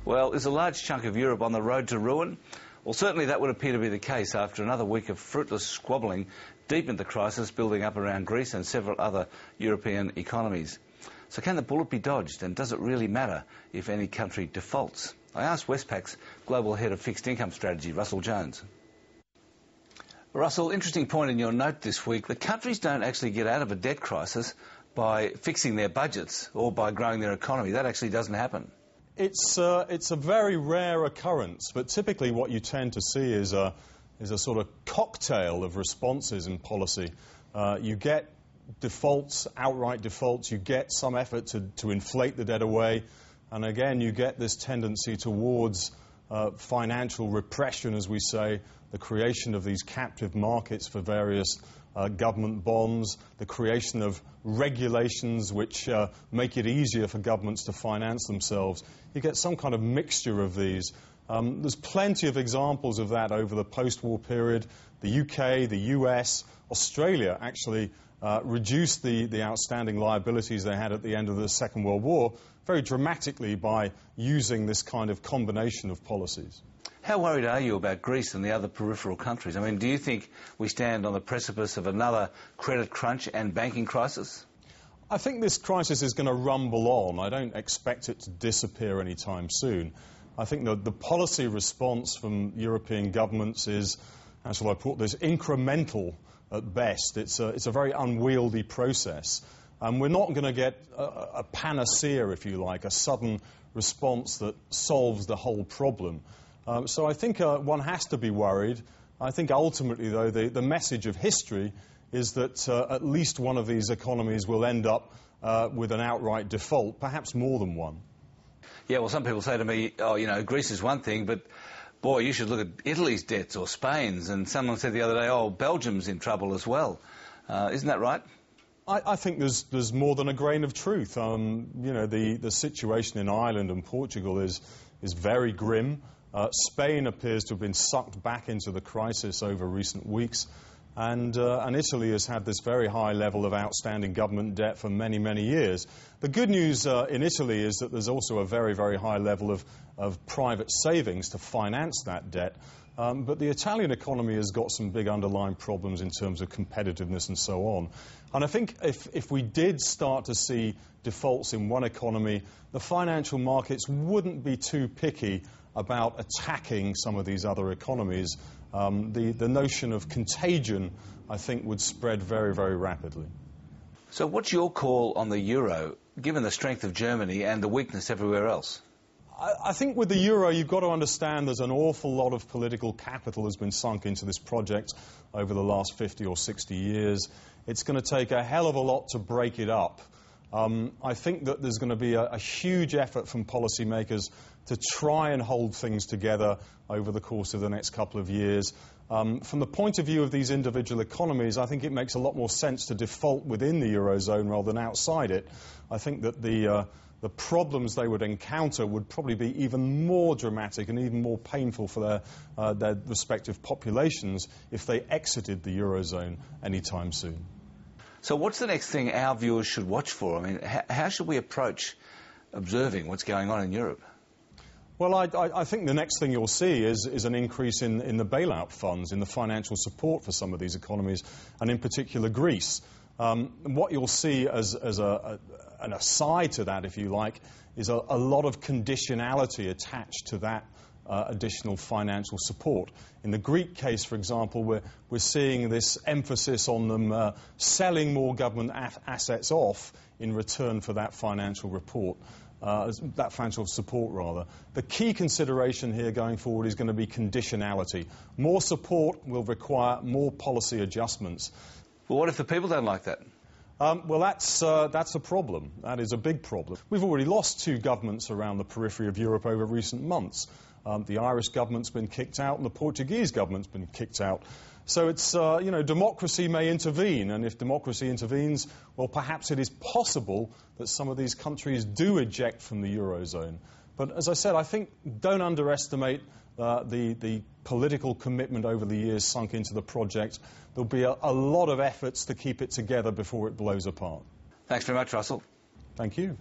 Well, is a large chunk of Europe on the road to ruin? Well, certainly that would appear to be the case after another week of fruitless squabbling deepened the crisis building up around Greece and several other European economies. So can the bullet be dodged, and does it really matter if any country defaults? I asked Westpac's Global Head of Fixed Income Strategy, Russell Jones. Russell, interesting point in your note this week. The countries don't actually get out of a debt crisis by fixing their budgets or by growing their economy. That actually doesn't happen. It's a very rare occurrence, but typically what you tend to see is a sort of cocktail of responses in policy. You get defaults, outright defaults, you get some effort to inflate the debt away, and again you get this tendency towards financial repression, as we say, the creation of these captive markets for various government bonds, the creation of regulations which make it easier for governments to finance themselves. You get some kind of mixture of these. There's plenty of examples of that over the post-war period. The UK, the US, Australia actually reduced the outstanding liabilities they had at the end of the Second World War very dramatically by using this kind of combination of policies. How worried are you about Greece and the other peripheral countries? I mean, do you think we stand on the precipice of another credit crunch and banking crisis? I think this crisis is going to rumble on. I don't expect it to disappear anytime soon. I think the policy response from European governments is, how shall I put this, incremental at best. It's a very unwieldy process. And we're not going to get a panacea, if you like, a sudden response that solves the whole problem. So I think one has to be worried. I think ultimately, though, the message of history is that at least one of these economies will end up with an outright default, perhaps more than one. Yeah, well, some people say to me, oh, you know, Greece is one thing, but, boy, you should look at Italy's debts or Spain's. And someone said the other day, oh, Belgium's in trouble as well. Isn't that right? I think there's more than a grain of truth. You know, the situation in Ireland and Portugal is very grim. Spain appears to have been sucked back into the crisis over recent weeks. And Italy has had this very high level of outstanding government debt for many, many years. The good news in Italy is that there's also a very, very high level of private savings to finance that debt. But the Italian economy has got some big underlying problems in terms of competitiveness and so on. And I think if we did start to see defaults in one economy, the financial markets wouldn't be too picky about attacking some of these other economies. The notion of contagion, I think, would spread very, very rapidly. So what's your call on the euro, given the strength of Germany and the weakness everywhere else? I think with the euro, you've got to understand there's an awful lot of political capital has been sunk into this project over the last 50 or 60 years. It's going to take a hell of a lot to break it up. I think that there's going to be a huge effort from policymakers to try and hold things together over the course of the next couple of years. From the point of view of these individual economies, I think it makes a lot more sense to default within the Eurozone rather than outside it. I think that the problems they would encounter would probably be even more dramatic and even more painful for their respective populations if they exited the Eurozone anytime soon. So what's the next thing our viewers should watch for? I mean, how should we approach observing what's going on in Europe? Well, I think the next thing you'll see is an increase in the bailout funds, in the financial support for some of these economies, and in particular Greece. What you'll see as an aside to that, if you like, is a lot of conditionality attached to that additional financial support. In the Greek case, for example, we're seeing this emphasis on them selling more government assets off in return for that financial support rather. The key consideration here going forward is going to be conditionality. More support will require more policy adjustments. Well, what if the people don't like that? Well, that's a problem. That is a big problem. We've already lost two governments around the periphery of Europe over recent months. The Irish government's been kicked out and the Portuguese government's been kicked out. So it's, you know, democracy may intervene, and if democracy intervenes, well, perhaps it is possible that some of these countries do eject from the Eurozone. But as I said, I think don't underestimate the political commitment over the years sunk into the project. There'll be a lot of efforts to keep it together before it blows apart. Thanks very much, Russell. Thank you.